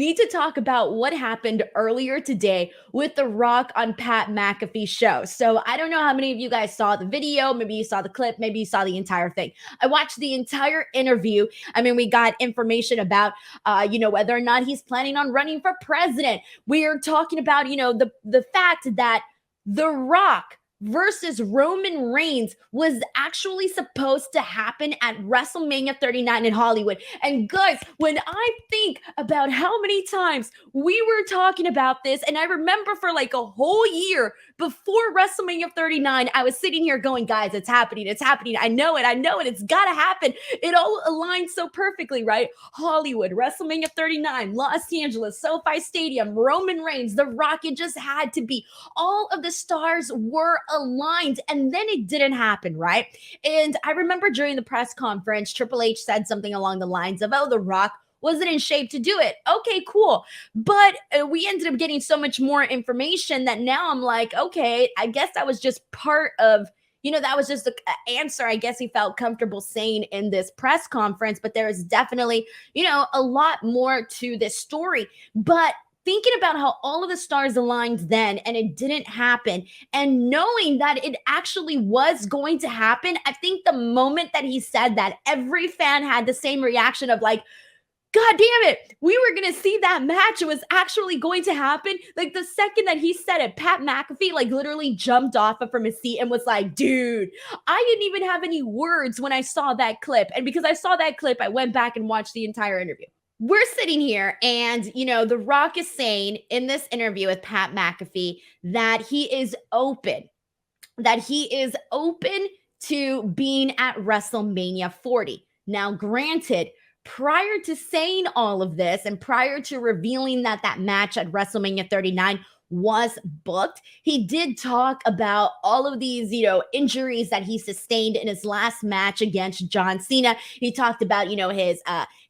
need to talk about what happened earlier today with The Rock on Pat McAfee's show. So I don't know how many of you guys saw the video. Maybe you saw the clip. Maybe you saw the entire thing. I watched the entire interview. I mean, we got information about, whether or not he's planning on running for president. We are talking about, the fact that The Rock versus Roman Reigns was actually supposed to happen at WrestleMania 39 in Hollywood. And guys, when I think about how many times we were talking about this, and I remember for like a whole year before WrestleMania 39, I was sitting here going, guys, it's happening. I know it. It's got to happen. It all aligns so perfectly, right? Hollywood, WrestleMania 39, Los Angeles, SoFi Stadium, Roman Reigns, The Rock. It just had to be. All of the stars were aligned, and then it didn't happen, right? And I remember during the press conference, Triple H said something along the lines of, The Rock wasn't in shape to do it. Okay, cool. But we ended up getting so much more information that now I'm like, okay, I guess that was just part of, that was just the answer I guess he felt comfortable saying in this press conference. But there is definitely, a lot more to this story. But thinking about how all of the stars aligned then and it didn't happen, and knowing that it actually was going to happen, I think the moment that he said that, every fan had the same reaction of like, God damn it, we were going to see that match. It was actually going to happen. Like the second that he said it, Pat McAfee like literally jumped off from his seat and was like, dude, I didn't even have any words when I saw that clip. And because I saw that clip, I went back and watched the entire interview. We're sitting here and, The Rock is saying in this interview with Pat McAfee that he is open to being at WrestleMania 40. Now, granted, prior to saying all of this and prior to revealing that match at WrestleMania 39 was booked, he did talk about all of these, injuries that he sustained in his last match against John Cena. He talked about,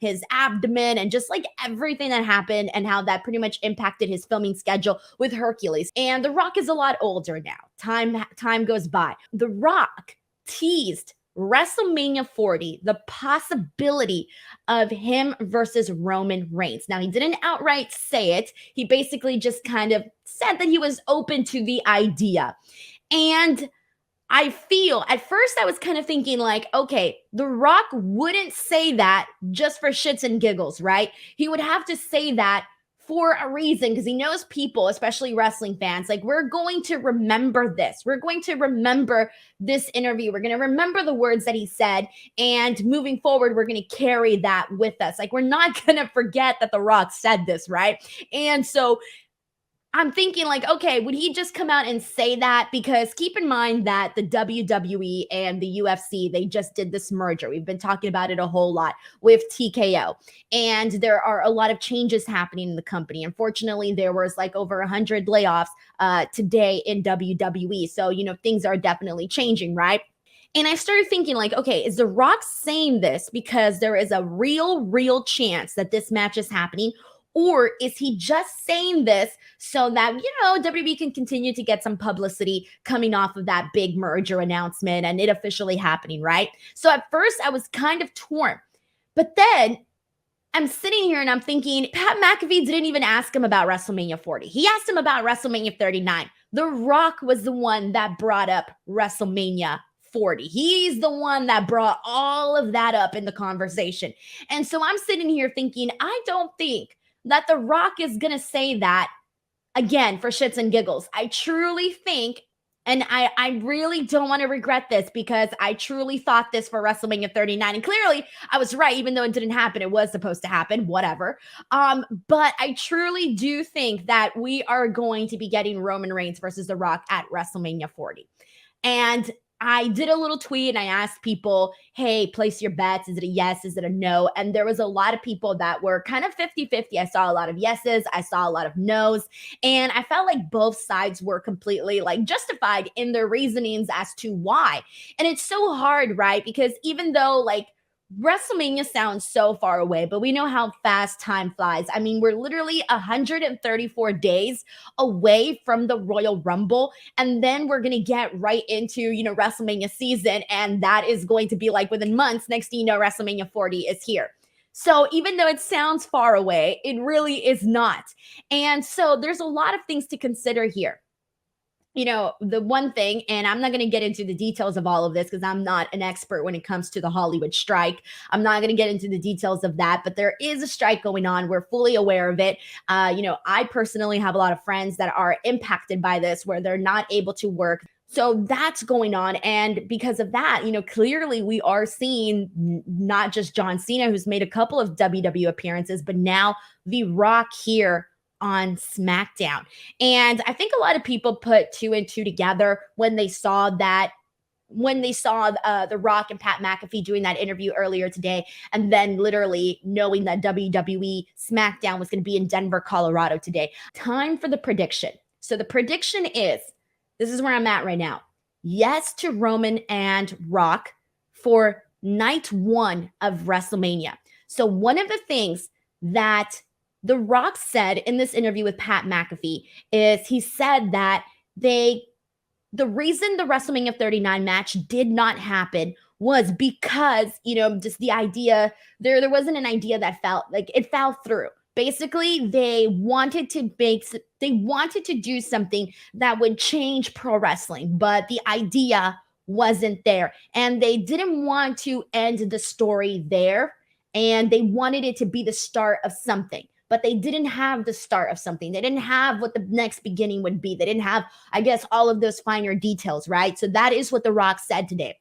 his abdomen and just like everything that happened and how that pretty much impacted his filming schedule with Hercules. And The Rock is a lot older now. Time goes by. The Rock teased WrestleMania 40, the possibility of him versus Roman Reigns. Now, he didn't outright say it. He basically just kind of said that he was open to the idea. And I feel, at first I was kind of thinking like, okay, The Rock wouldn't say that just for shits and giggles, right? He would have to say that for a reason, because he knows people, especially wrestling fans, like, we're going to remember this. We're going to remember this interview. We're going to remember the words that he said. And moving forward, we're going to carry that with us. Like, we're not going to forget that The Rock said this, right? And so I'm thinking like, okay, would he just come out and say that? Because keep in mind that the WWE and the UFC, they just did this merger. We've been talking about it a whole lot with TKO. And there are a lot of changes happening in the company. Unfortunately, there was like over 100 layoffs today in WWE. So, things are definitely changing, right? And I started thinking like, okay, is The Rock saying this because there is a real chance that this match is happening? Or is he just saying this so that, WWE can continue to get some publicity coming off of that big merger announcement and it officially happening, right? So at first I was kind of torn. But then I'm sitting here and I'm thinking, Pat McAfee didn't even ask him about WrestleMania 40. He asked him about WrestleMania 39. The Rock was the one that brought up WrestleMania 40. He's the one that brought all of that up in the conversation. And so I'm sitting here thinking, I don't think that The Rock is going to say that again for shits and giggles. I truly think, and I really don't want to regret this because I truly thought this for WrestleMania 39. And clearly I was right, even though it didn't happen. It was supposed to happen, whatever. But I truly do think that we are going to be getting Roman Reigns versus The Rock at WrestleMania 40. And I did a little tweet and I asked people, hey, place your bets. Is it a yes? Is it a no? And there was a lot of people that were kind of 50-50. I saw a lot of yeses. I saw a lot of no's. And I felt like both sides were completely like justified in their reasonings as to why. And it's so hard, right? Because even though like WrestleMania sounds so far away, but we know how fast time flies. I mean, we're literally 134 days away from the Royal Rumble, and then we're going to get right into, WrestleMania season, and that is going to be like within months. Next thing you know, WrestleMania 40 is here. So even though it sounds far away, it really is not. And so there's a lot of things to consider here. The one thing, and I'm not going to get into the details of all of this because I'm not an expert when it comes to the Hollywood strike. I'm not going to get into the details of that, but there is a strike going on. We're fully aware of it. I personally have a lot of friends that are impacted by this where they're not able to work. So that's going on. And because of that, clearly we are seeing not just John Cena, who's made a couple of WWE appearances, but now The Rock here on SmackDown. And I think a lot of people put two and two together when they saw The Rock and Pat McAfee doing that interview earlier today, and then literally knowing that WWE Smackdown was going to be in Denver, Colorado today. Time for the prediction. So the prediction is, this is where I'm at right now. Yes to Roman and Rock for night one of WrestleMania. So one of the things that The Rock said in this interview with Pat McAfee is he said that the reason the WrestleMania 39 match did not happen was because, just the idea, there wasn't an idea that fell through. Basically, they wanted to do something that would change pro wrestling, but the idea wasn't there. And they didn't want to end the story there, and they wanted it to be the start of something. But they didn't have the start of something. They didn't have what the next beginning would be. They didn't have, I guess, all of those finer details, right? So that is what The Rock said today.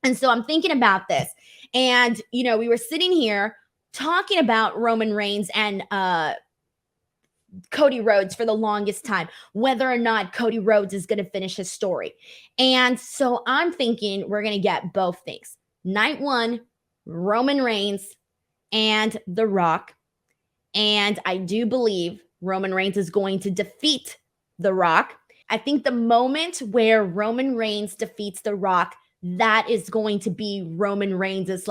And so I'm thinking about this. And, we were sitting here talking about Roman Reigns and Cody Rhodes for the longest time, whether or not Cody Rhodes is going to finish his story. And so I'm thinking we're going to get both things. Night one, Roman Reigns and The Rock. And I do believe Roman Reigns is going to defeat The Rock. I think the moment where Roman Reigns defeats The Rock, that is going to be Roman Reigns'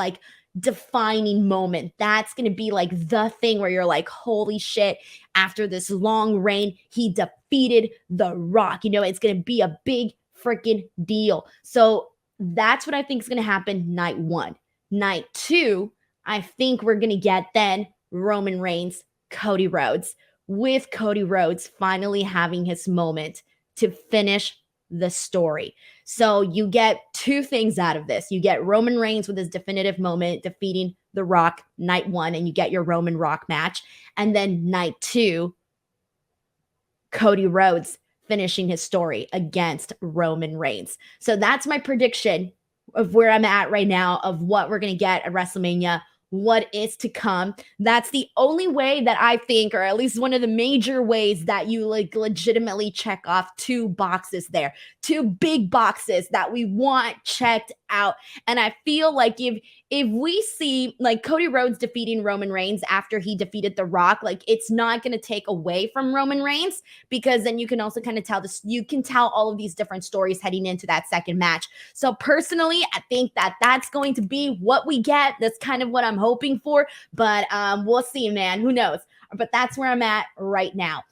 defining moment. That's going to be the thing where you're like, holy shit, after this long reign, he defeated The Rock. It's going to be a big freaking deal. So that's what I think is going to happen night one. Night two, I think we're going to get then Roman Reigns, Cody Rhodes, with Cody Rhodes finally having his moment to finish the story. So you get two things out of this. You get Roman Reigns with his definitive moment defeating The Rock night one, and you get your Roman Rock match. And then night two, Cody Rhodes finishing his story against Roman Reigns. So that's my prediction of where I'm at right now of what we're going to get at WrestleMania, what is to come. That's the only way that I think, or at least one of the major ways that you legitimately check off two boxes there, two big boxes that we want checked out. And I feel like if we see Cody Rhodes defeating Roman Reigns after he defeated The Rock, it's not going to take away from Roman Reigns, because then you can also kind of you can tell all of these different stories heading into that second match. So personally, I think that that's going to be what we get. That's kind of what I'm hoping for, but we'll see, man. Who knows? But that's where I'm at right now.